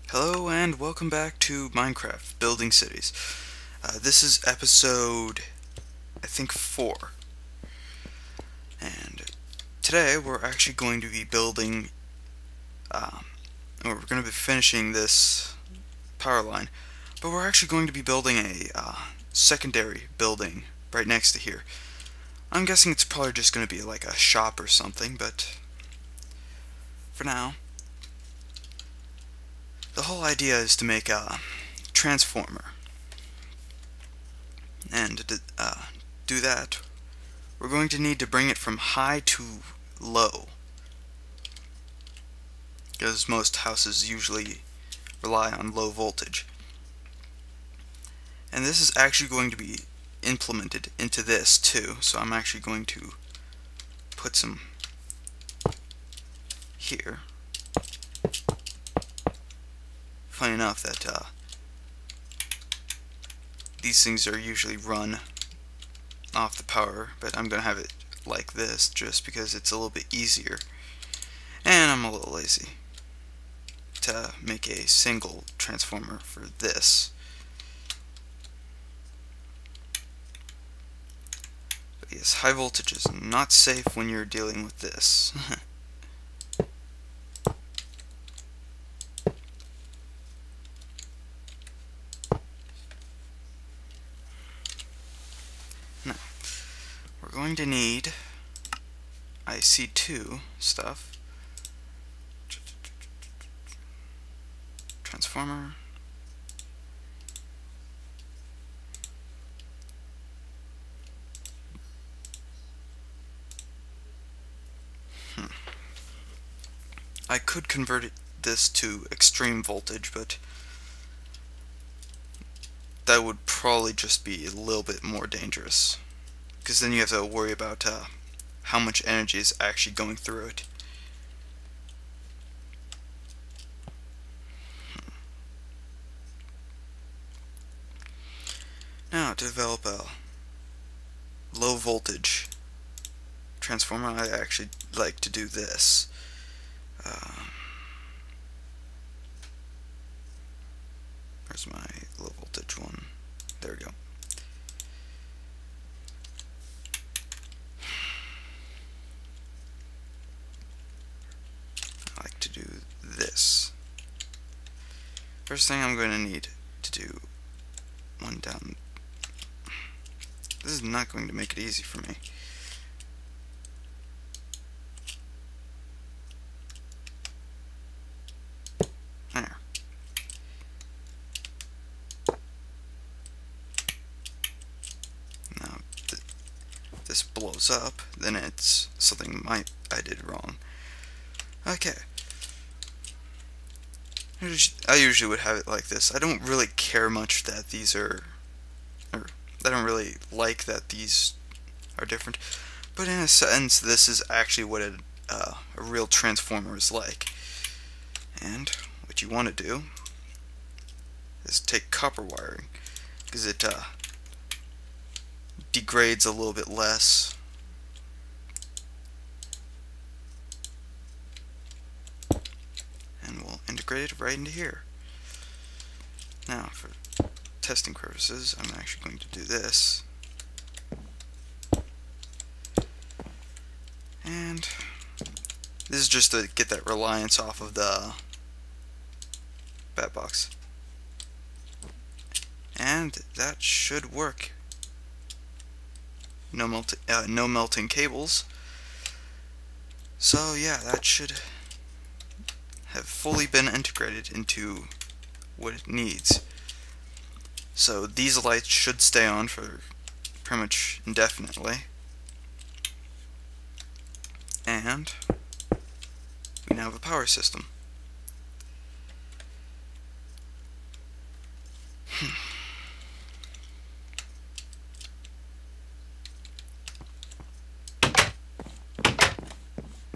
Hello and welcome back to Minecraft Building Cities. This is episode, I think, 4. And today we're actually going to be building, or we're going to be finishing this power line, but we're actually going to be building a secondary building right next to here. I'm guessing it's probably just going to be like a shop or something, but for now, the whole idea is to make a transformer. And to do that, we're going to need to bring it from high to low, because most houses usually rely on low voltage. And this is actually going to be implemented into this too, so I'm actually going to put some here. Funny enough that these things are usually run off the power, but I'm going to have it like this just because it's a little bit easier. And I'm a little lazy to make a single transformer for this. But yes, high voltage is not safe when you're dealing with this. Now, we're going to need IC2 stuff. Transformer. I could convert this to extreme voltage, but that would probably just be a little bit more dangerous, because then you have to worry about how much energy is actually going through it. Now, to develop a low voltage transformer, I actually like to do this. Where's my low voltage one? There we go. I like to do this. First thing I'm going to need to do one down. This is not going to make it easy for me. There. Now, if this blows up, then it's something I did wrong. Okay. I usually would have it like this. I don't really care much that these are, or I don't really like that these are different, but in a sense, this is actually what a real transformer is like. And what you want to do is take copper wiring, because it degrades a little bit less. And we'll integrate it right into here. Now, for testing purposes, I'm actually going to do this. And this is just to get that reliance off of the bat box. And that should work. No melting cables. So yeah, that should have fully been integrated into what it needs. So these lights should stay on for pretty much indefinitely. And we now have a power system.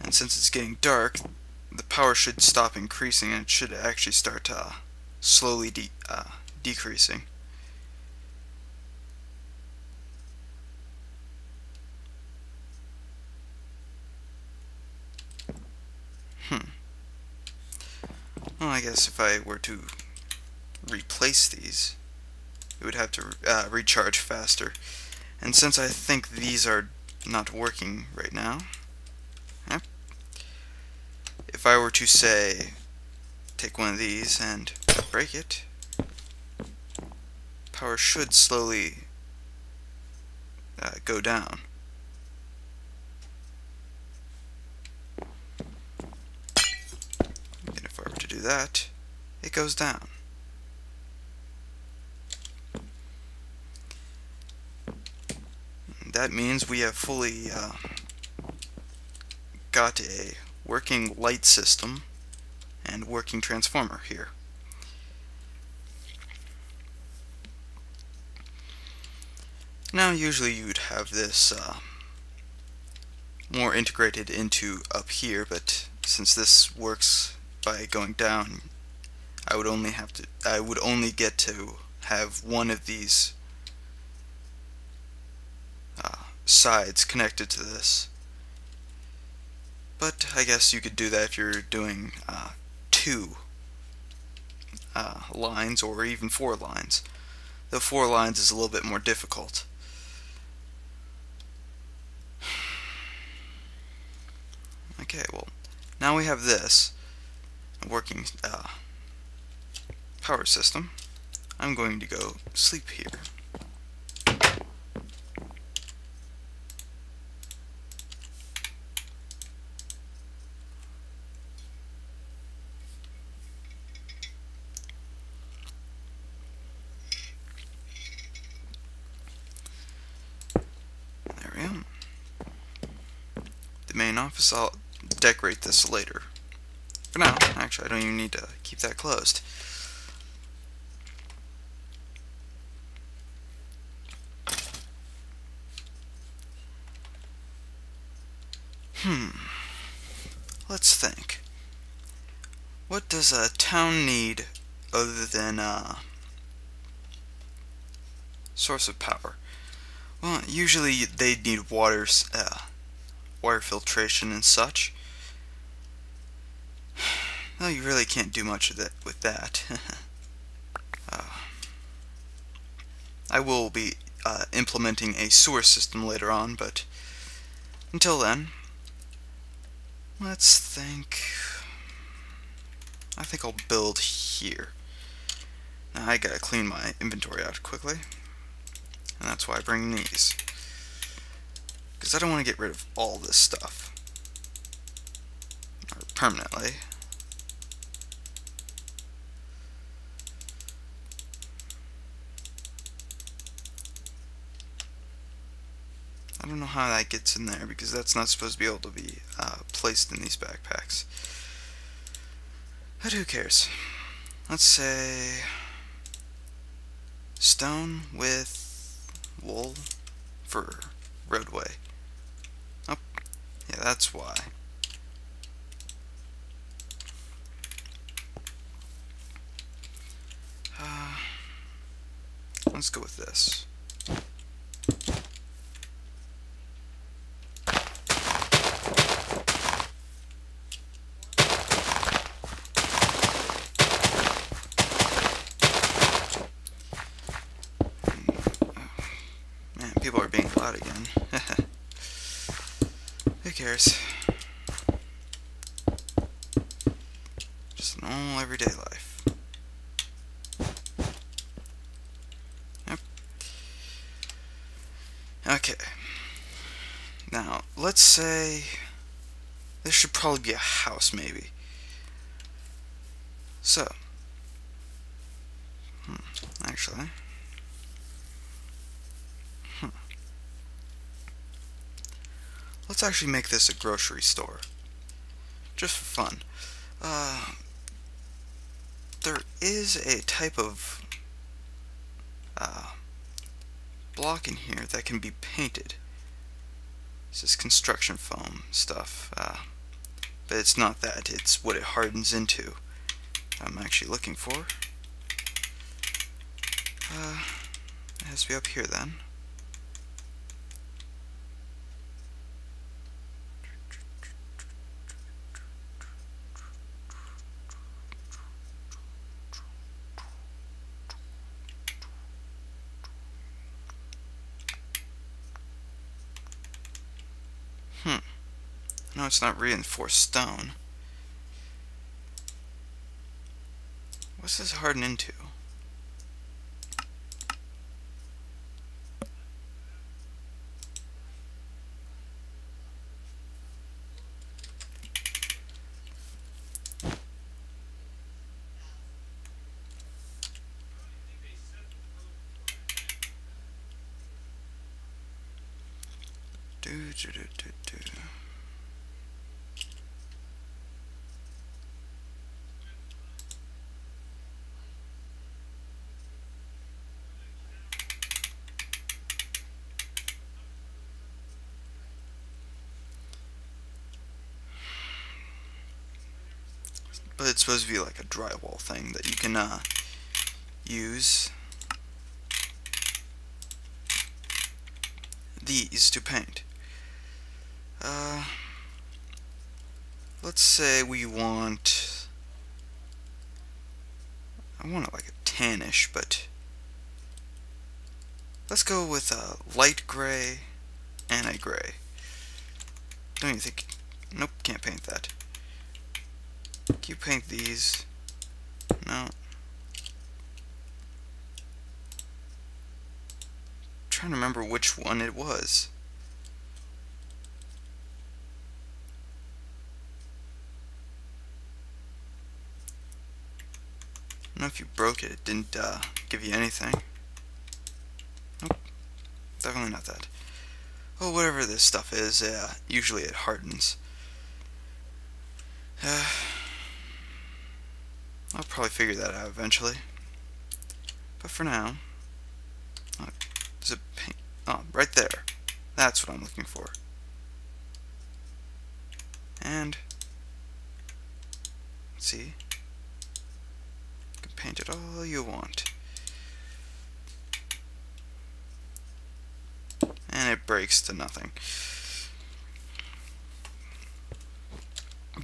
And since it's getting dark, the power should stop increasing and it should actually start slowly decreasing. Well, I guess if I were to replace these, it would have to recharge faster. And since I think these are not working right now, yep, if I were to say, take one of these and break it, power should slowly go down. And if I were to do that, it goes down. That means we have fully got a working light system and working transformer here. Now usually you'd have this more integrated into up here, but since this works by going down, I would only get to have one of these sides connected to this. But I guess you could do that if you're doing two lines or even 4 lines. Though 4 lines is a little bit more difficult. Okay, well, now we have this working power system. I'm going to go sleep here. There we go. The main office, I'll decorate this later. For now, actually, I don't even need to keep that closed. Let's think. What does a town need other than source of power? Well, usually they need water filtration and such. Well, you really can't do much with that. I will be implementing a sewer system later on, but until then, let's think. I think I'll build here. Now I gotta clean my inventory out quickly, and that's why I bring these. Because I don't want to get rid of all this stuff permanently. I don't know how that gets in there because that's not supposed to be able to be placed in these backpacks. But who cares? Let's say stone with wool for roadway. Oh, yeah, that's why. Let's go with this. Man, people are being loud again. Who cares? Just normal everyday life. Yep. Okay. Now, let's say this should probably be a house, maybe. So, actually, let's actually make this a grocery store, just for fun. There is a type of block in here that can be painted. This is construction foam stuff, but it's not that, it's what it hardens into. I'm actually looking for. It has to be up here then. No, it's not reinforced stone. What's this harden into? Do. But it's supposed to be like a drywall thing that you can use these to paint. Let's say we want, I want it like a tannish, but let's go with a light gray and a gray. Don't you think? Nope, can't paint that. Can you paint these? No. Trying to remember which one it was. I don't know if you broke it. It didn't give you anything. Nope. Definitely not that. Well, whatever this stuff is, usually it hardens. I'll probably figure that out eventually. But for now, there's a paint. Oh, right there. That's what I'm looking for. And see, you can paint it all you want. And it breaks to nothing.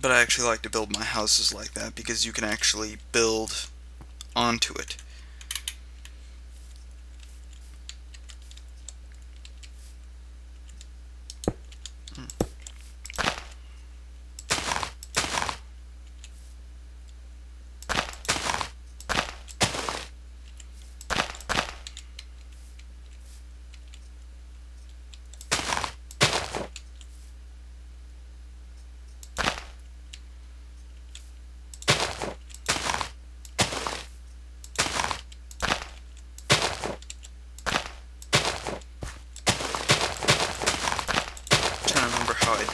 But I actually like to build my houses like that because you can actually build onto it.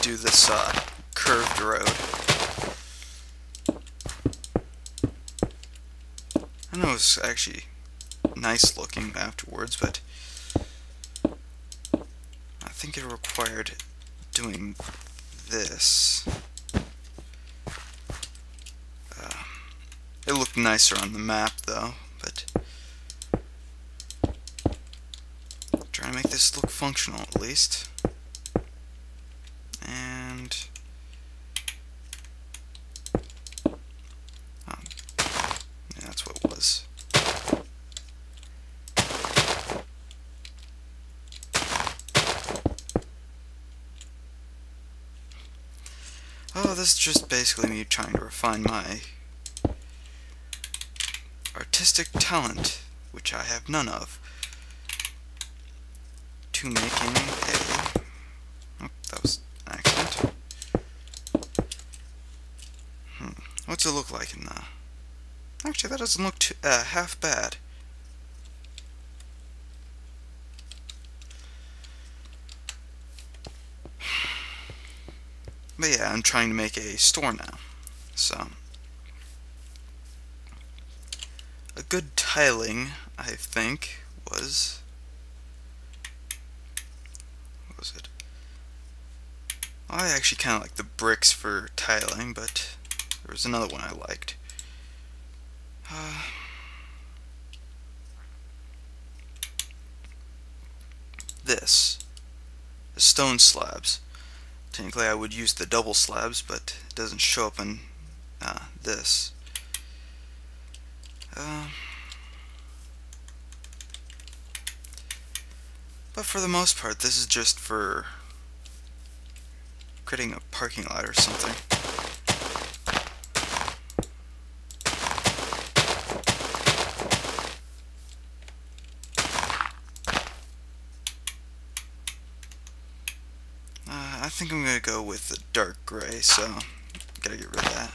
Do this curved road. I know it's actually nice looking afterwards, but I think it required doing this. It looked nicer on the map though, but try to make this look functional at least. And yeah, that's what it was. Oh, this is just basically me trying to refine my artistic talent, which I have none of, to making a... Oh, that was an accident. What's it look like in the... Actually, that doesn't look too, half bad. But yeah, I'm trying to make a store now. So, a good tiling, I think, was... What was it? I actually kind of like the bricks for tiling, but there was another one I liked. This. The stone slabs. Technically I would use the double slabs, but it doesn't show up in this. But for the most part, this is just for creating a parking lot or something. I think I'm gonna go with the dark gray, so gotta get rid of that.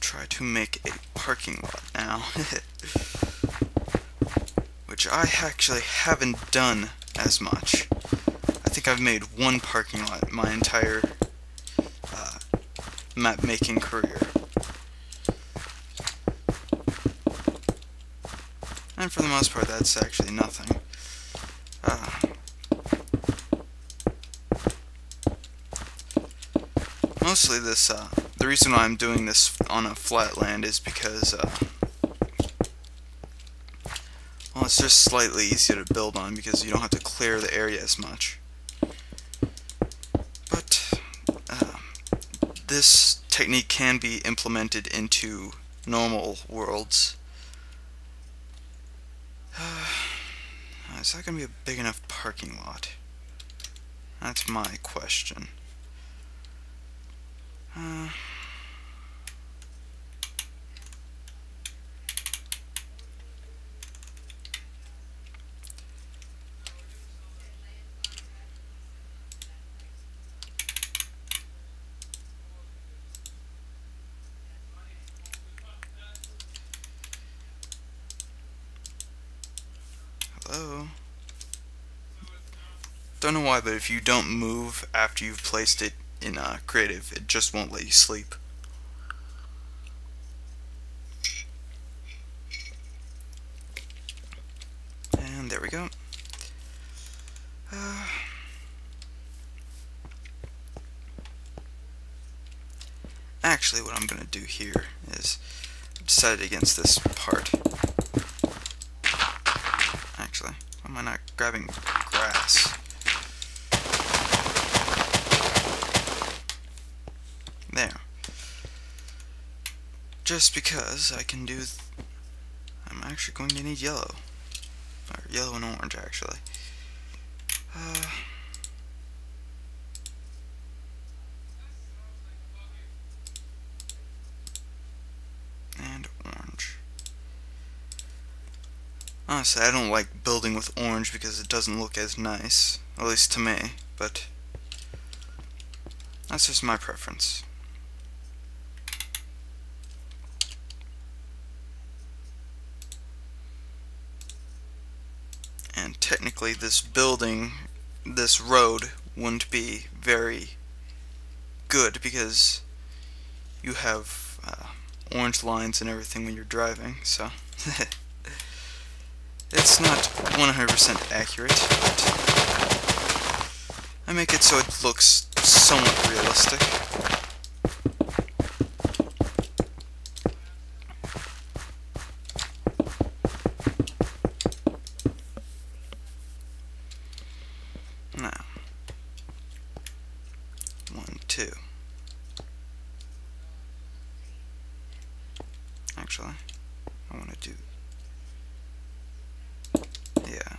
Try to make a parking lot now, which I actually haven't done as much. I think I've made one parking lot my entire map making career, and for the most part that's actually nothing. Mostly this, the reason why I'm doing this on a flat land is because, well, it's just slightly easier to build on because you don't have to clear the area as much. But, this technique can be implemented into normal worlds. Is that going to be a big enough parking lot? That's my question. Hello? Don't know why, but if you don't move after you've placed it in creative, it just won't let you sleep. And there we go. Actually, what I'm gonna do here is I've decided against this part. Actually, why am I not grabbing grass? There. Just because I can do... I'm actually going to need yellow. Or yellow and orange, actually. And orange. Honestly, I don't like building with orange because it doesn't look as nice. At least to me, but that's just my preference. And technically this building, this road, wouldn't be very good because you have orange lines and everything when you're driving, so it's not 100% accurate, but I make it so it looks somewhat realistic. Now, 1, 2. Actually, I want to do, yeah.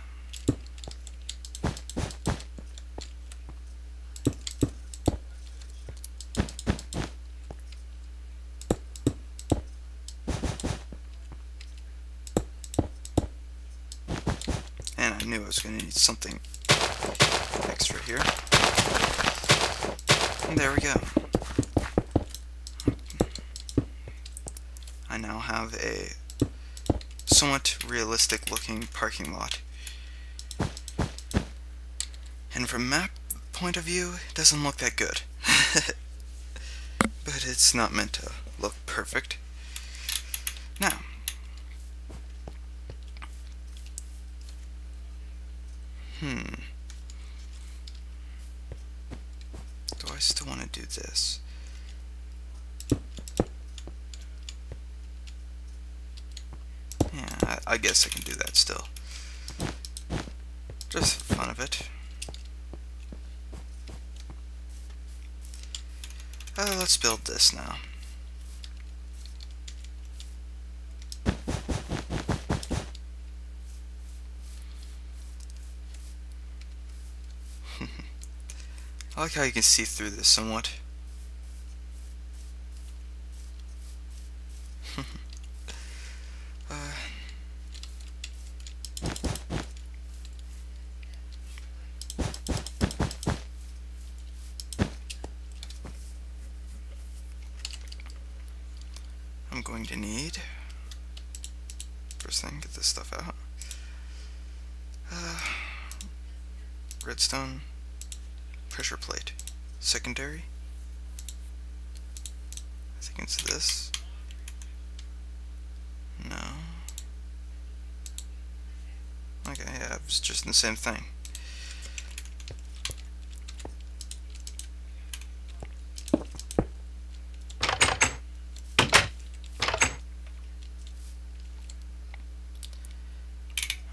And I knew I was going to need something extra here. And there we go. I now have a somewhat realistic looking parking lot. And from map point of view, it doesn't look that good. But it's not meant to look perfect. Now, Do I still want to do this? Yeah, I guess I can do that still. Just for fun of it. Let's build this now. I like how you can see through this somewhat. I'm going to need, first thing, get this stuff out. Redstone, pressure plate, secondary. I think it's this. No. Okay, yeah, it was just the same thing.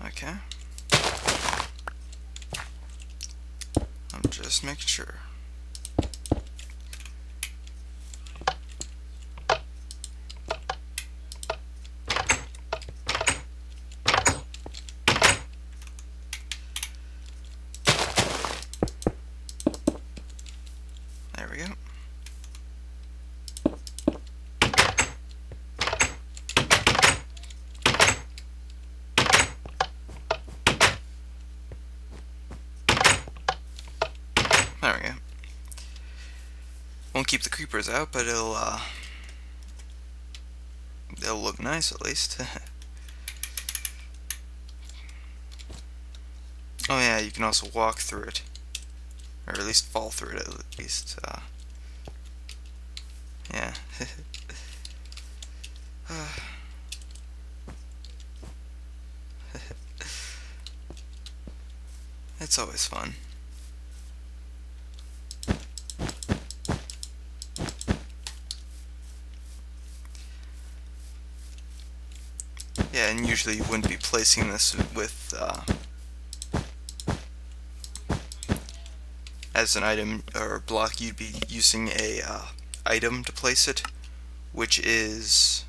Okay. I'm just making sure. There we go. There we go. Won't keep the creepers out, but they'll look nice at least. Oh yeah, you can also walk through it, or at least fall through it at least. Yeah. It's always fun. Yeah, and usually you wouldn't be placing this with as an item or block. You'd be using a item to place it, which is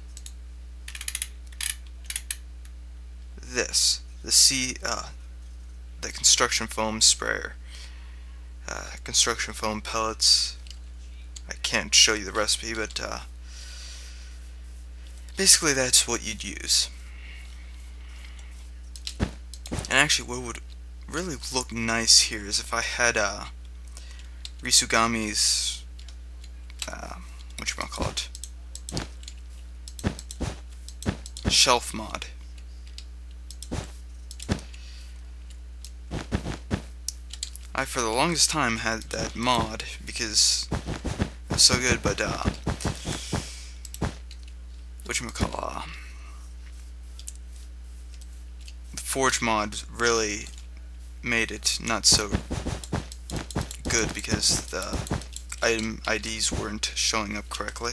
this, the construction foam sprayer, construction foam pellets. I can't show you the recipe, but basically that's what you'd use. And actually, what would really look nice here is if I had Risugami's whatchamacallit, shelf mod. I for the longest time had that mod because it was so good, but whatchamacallit, the Forge mod really made it not so good because the item IDs weren't showing up correctly.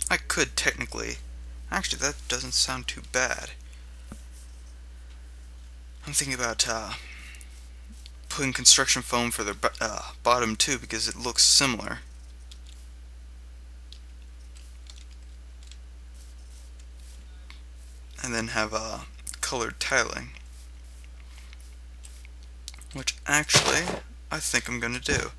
I could technically, actually that doesn't sound too bad. I'm thinking about putting construction foam for the bottom too, because it looks similar. And then have colored tiling, which actually I think I'm gonna do.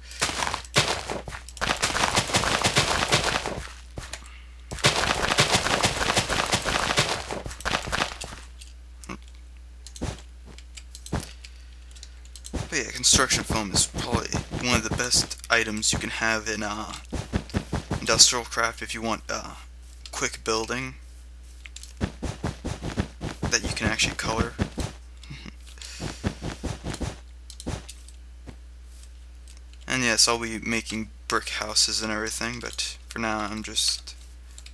But yeah, construction foam is probably one of the best items you can have in industrial craft if you want quick building that you can actually color. And yes, I'll be making brick houses and everything, but for now I'm just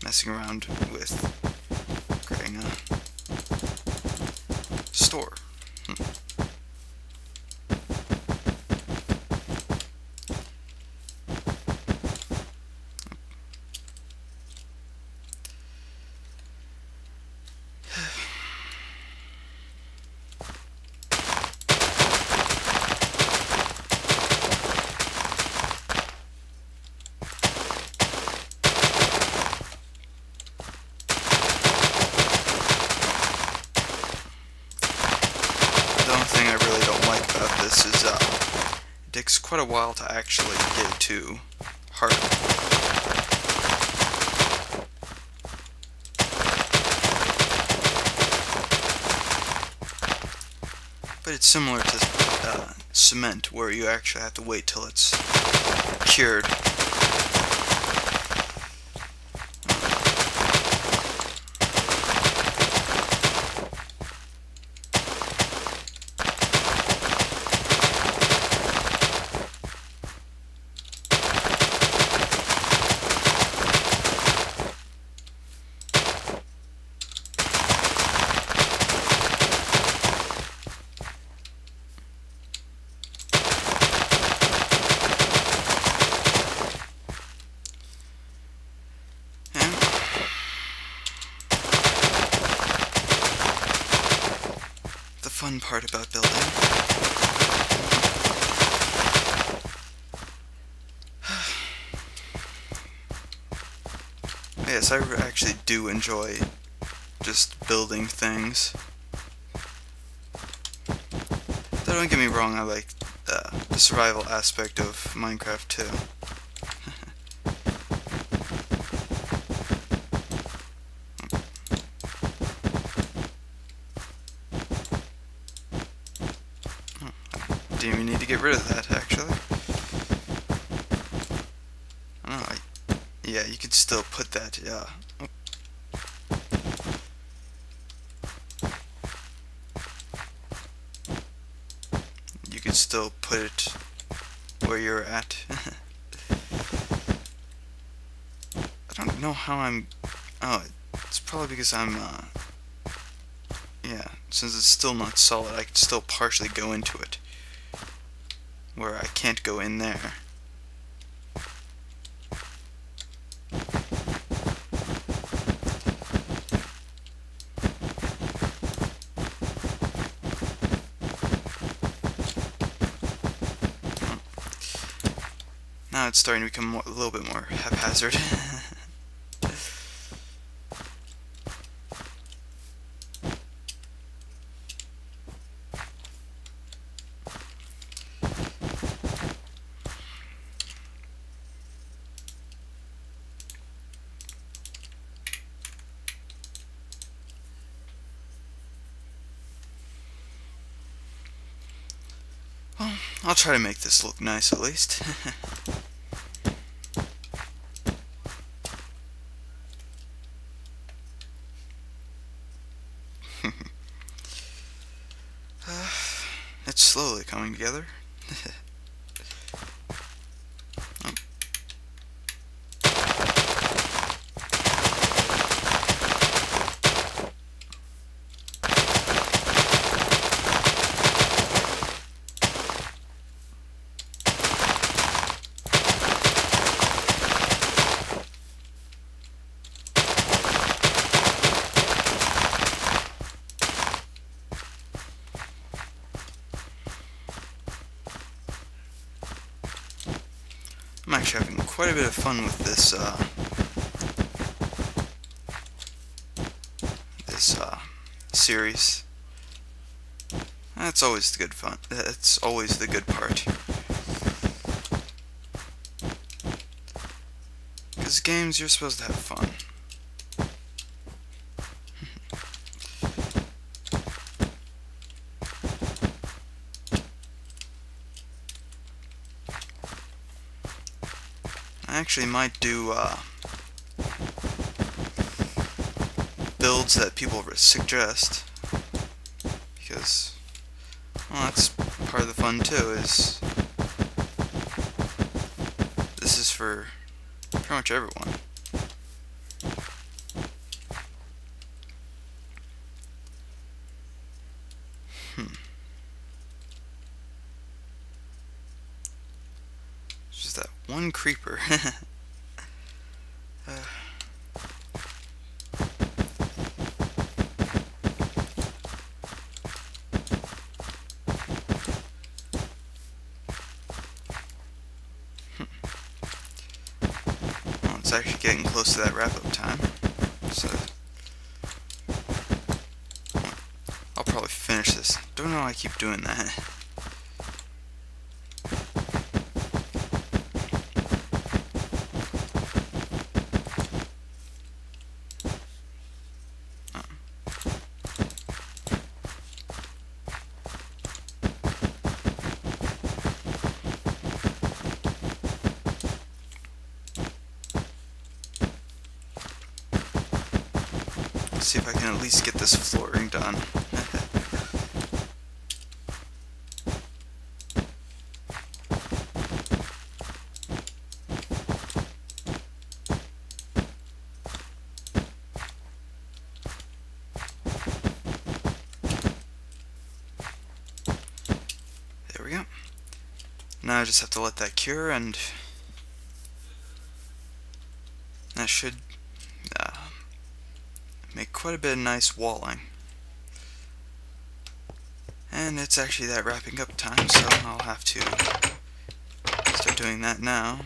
messing around with creating a store. Is it takes quite a while to actually get it to harden. But it's similar to cement, where you actually have to wait till it's cured. Fun part about building. Yes, I actually do enjoy just building things. Though don't get me wrong, I like the survival aspect of Minecraft too. You need to get rid of that, actually. Oh, yeah, you could still put that, yeah. You could still put it where you're at. I don't know how I'm... Oh, it's probably because I'm, yeah, since it's still not solid, I could still partially go into it, where I can't go in there. Now it's starting to become a little bit more haphazard. Well, I'll try to make this look nice at least. It's slowly coming together. I'm actually having quite a bit of fun with this, series. That's always the good fun. That's always the good part. Because games, you're supposed to have fun. I actually might do builds that people suggest, because, well, that's part of the fun too, is for pretty much everyone. It's just that one creeper. Well, it's actually getting close to that wrap-up time, so I'll probably finish this. Don't know why I keep doing that. See if I can at least get this flooring done. There we go. Now I just have to let that cure, and that should make quite a bit of nice walling. And it's actually that wrapping up time, so I'll have to start doing that now.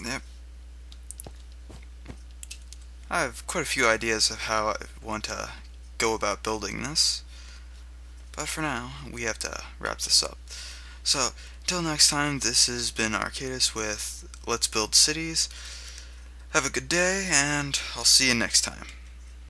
Yep. I have quite a few ideas of how I want to go about building this. But for now, we have to wrap this up. So, until next time, this has been Arcadus with Let's Build Cities. Have a good day, and I'll see you next time.